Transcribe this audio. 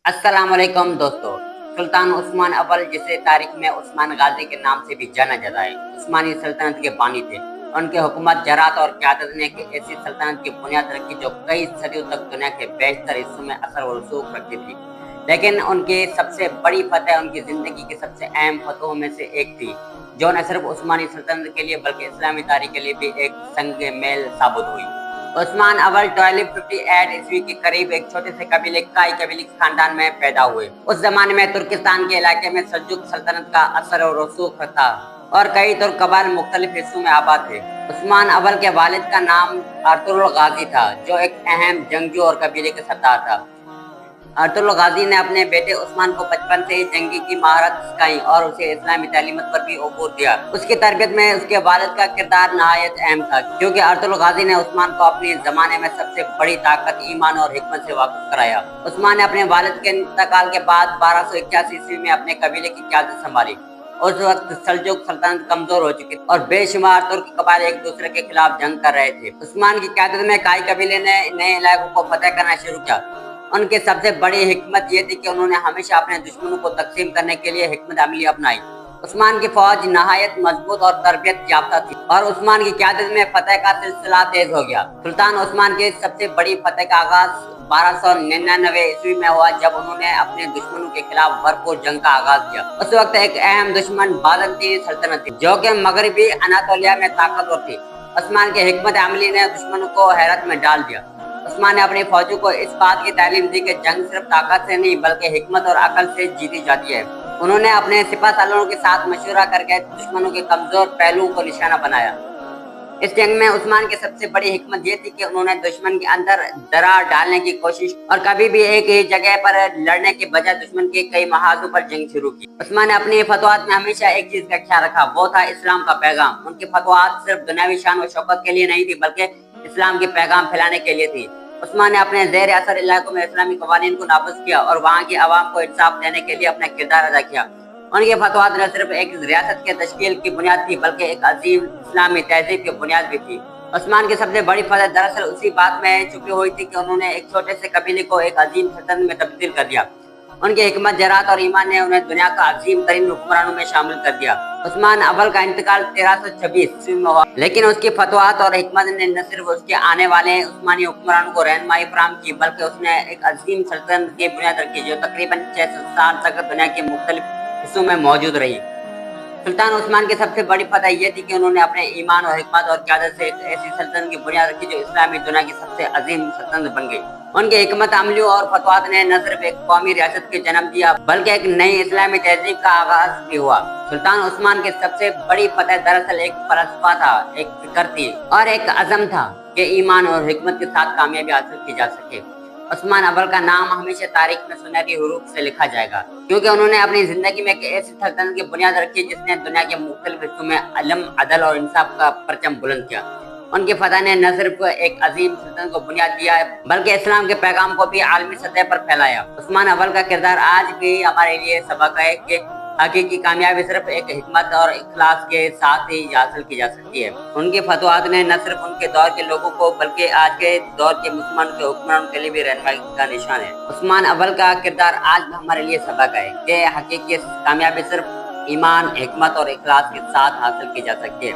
अस्सलाम वालेकुम दोस्तों। सुल्तान उस्मान अव्वल, जिसे तारीख में उस्मान गाजी के नाम से भी जाना जाता है, उस्मानी सल्तनत के बानी थे। उनके हुकूमत, जरात और क़यादत ने एक ऐसी सल्तनत की बुनियाद रखी जो कई सदियों तक दुनिया के बेशतर हिस्सों में असर और रसूख रखती थी। लेकिन उनकी सबसे बड़ी फतह उनकी ज़िंदगी की सबसे अहम फतहों में से एक थी, जो न सिर्फ उस्मानी सल्तनत के लिए बल्कि इस्लामी तारीख के लिए भी एक संग मेल साबित हुई। उस्मान अव्वल 1258 ईस्वी के करीब एक छोटे से कबीले काई कबीले खानदान में पैदा हुए। उस जमाने में तुर्किस्तान के इलाके में सल्जुक सल्तनत का असर और रसूख था और कई तुर्क कबाइल मुख्तलिफ हिस्सों में आबाद थे। उस्मान अव्वल के वालिद का नाम अर्तुगरुल गाजी था, जो एक अहम जंगजू और कबीले के सरदार था। अर्तुगरुल गाजी ने अपने बेटे उस्मान को बचपन से ही जंगी की महारत सिखाई और उसे इस्लामी तालीमत पर भी अबूर दिया। उसकी तरबियत में उसके वालिद का किरदार नहायत अहम था, क्योंकि अर्तुगरुल गाजी ने उस्मान को अपने जमाने में सबसे बड़ी ताकत, ईमान और हिकमत से वाकिफ कराया। उस्मान ने अपने वालिद के इंतकाल के बाद 1281 ईस्वी में अपने कबीले की क़यादत संभाली। उस वक्त सल्जुक सल्तनत कमजोर हो चुकी थी और बेशुमार तुर्क कबाइल एक दूसरे के खिलाफ जंग कर रहे थे। उस्मान की क़यादत में काई कबीले ने नए इलाकों को फतह करना शुरू किया। उनकी सबसे बड़ी हिकमत ये थी कि उन्होंने हमेशा अपने दुश्मनों को तकसीम करने के लिए हिकमत अमली अपनाई। उस्मान की फौज नहायत मजबूत और तरबियत याफ्ता थी और उस्मान की क़यादत में फतह का सिलसिला तेज हो गया। सुल्तान उस्मान की सबसे बड़ी फतह का आगाज 1299 ईस्वी में हुआ, जब उन्होंने अपने दुश्मनों के खिलाफ भरपूर जंग का आगाज किया। उस वक्त एक अहम दुश्मन बाज़ंतीनी सल्तनत थी, जो कि मगरबी अनातोलिया में ताकतवर थी। उस्मान के हिकमत अमली ने दुश्मनों को हैरत में डाल दिया। उस्मान ने अपनी फौजों को इस बात की तालीम दी कि जंग सिर्फ ताकत से नहीं बल्कि हिकमत और अकल से जीती जाती है। उन्होंने अपने सिपा सालारों के साथ मशवरा करके दुश्मनों के कमजोर पहलुओं को निशाना बनाया। इस जंग में उस्मान की सबसे बड़ी हिकमत ये थी कि उन्होंने दुश्मन के अंदर दरार डालने की कोशिश और कभी भी एक ही जगह पर लड़ने के बजाय दुश्मन के कई महाजों पर जंग शुरू की। उस्मान ने अपने फतवात में हमेशा एक चीज का ख्याल रखा, वो था इस्लाम का पैगाम। उनके फतवात सिर्फ दुनियावी शान और शौकत के लिए नहीं थी, बल्कि इस्लाम के पैगाम फैलाने के लिए थी। उस्मान ने अपने ज़ेर असर इलाकों में इस्लामी कवानीन को नाफिज किया और वहाँ की आवाम को इंसाफ देने के लिए अपना किरदार अदा किया। उनके फतवात न सिर्फ एक रियासत के तश्कील की बुनियाद थी, बल्कि एक अजीम इस्लामी तहजीब की बुनियाद भी थी। उस्मान की सबसे बड़ी फतह दरअसल उसी बात में छुपी हुई थी कि उन्होंने एक छोटे से कबीले को एक अजीम सल्तनत में तब्दील कर दिया। उनकी हिकमत, जरात और ईमान ने उन्हें दुनिया का अजीम तरीन हुक्मरानों में शामिल कर दिया। उस्मान अव्वल का इंतकाल 1326 ईस्वी में हुआ, लेकिन उसकी फतवात और हिकमत ने न सिर्फ उसके आने वाले उस्मानी हुक्मरानों को रहनुमाई फराहम की, बल्कि उसने एक अजीम सल्तनत की बुनियाद रखी, जो तकरीबन 600 साल तक दुनिया के मुख्तलिफ हिस्सों में मौजूद रही। सुल्तान उस्मान की सबसे बड़ी फतह यह थी कि उन्होंने अपने ईमान और हिकमत और क़यादत से एक ऐसी सल्तनत की बुनियाद रखी जो इस्लामी दुनिया की सबसे अजीम सल्तनत बन गई। उनके हिकमत अमलियों और फतवात ने न सिर्फ एक कौमी रियासत के जन्म दिया, बल्कि एक नई इस्लामी तहजीब का आगाज भी हुआ। सुल्तान उस्मान की सबसे बड़ी फतह दरअसल एक फलसफा था, एक फिक्र थी और एक अज़म था कि ईमान और हिकमत के साथ कामयाबी हासिल की जा सके। उस्मान अव्वल का नाम हमेशा तारीख में सुनहरी हुरूफ से लिखा जाएगा, क्योंकि उन्होंने अपनी जिंदगी में एक ऐसी सल्तनत की बुनियाद रखी जिसने दुनिया के मुख्तलिफ हिस्सों में इल्म, अदल और इंसाफ का परचम बुलंद किया। उनकी फतह ने न सिर्फ एक अजीम सल्तनत को बुनियाद दिया, बल्कि इस्लाम के पैगाम को भी आलमी सतह पर फैलाया। उस्मान अव्वल का किरदार आज भी हमारे लिए सबक है कि हकीकी कामयाबी सिर्फ एक हिकमत और इखलास के साथ ही हासिल की जा सकती है। उनके फतवात ने न सिर्फ उनके दौर के लोगों को बल्कि आज के दौर के मुसलमानों के हुक्मरानों के लिए भी रहनुमाई का निशान है। उस्मान अव्वल का किरदार आज भी हमारे लिए सबक है कि हकीकी कामयाबी सिर्फ ईमान, हिकमत और इखलास के साथ हासिल की जा सकती है।